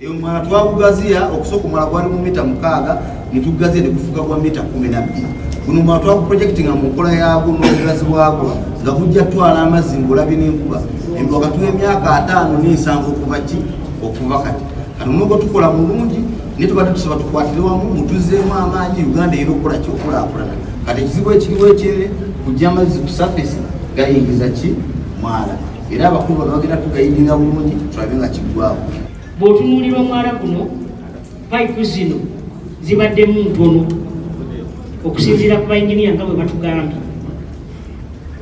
Omwana twagugazia okusooka omwana gwali mu mita 6 nitugazia ne kufuka kwa mita 12. Guno omwana twaguprojectinga mu nkola yagwo n'obugazi bwagwo nga gujja twala amazzi ng'olabye n'enkuba wakati w'emyaka 5 n'ensango okuva kati. Kati nubwo tukola mulungi ne tubadde tusaba tukwatire wamu mutuzzeemu amaanyi Uganda era okukola ky'okulaakulana. Kati ekizibu ekiriwo ekiri kujja amazzi ku surface gayingiza mwala era abakulu bano bagenda tugayingira bulungi tulabe nga kiggwaawo. Bw'otunuulira omwala guno payipu zino zibaddemu ntono okusinziira ku bayinginiya nga bwe batugambye.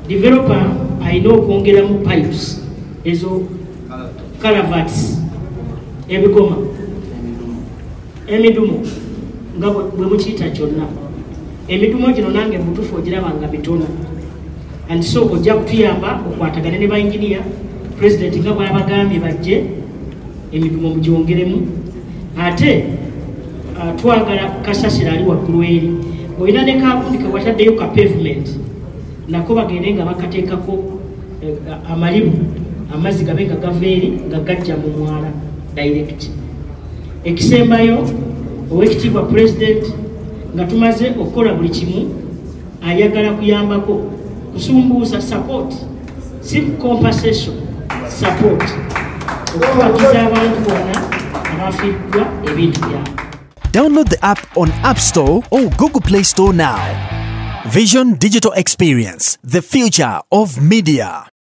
Developer alina okwongeramu pipes ezo calavats ebigoma emidumo nga bwe mukiyita kyonna. Emidumo gino nange mutuufu ogiraba nga mitono and so ojja kutuyamba okwatagana ne bayinginiya President nga bw'abagambye bajje emidumo mugyongeremu ate twagala kasasira ali waggulu eri olina ne kakundi kewataddeyo ka pavement nako bagende nga bakateekako amalibu amazzi gabe nga gava eri nga gajja mu mwala direct. Ekisembayo owekitiibwa President nga tumaze okukola buli kimu ayagala kuyambako kusumbuusa support si compensation support okubakiza abantu bonna abafiddwa ebintu byabwe. Download the app on App Store or Google Play Store now. Vision Digital Experience, the future of media.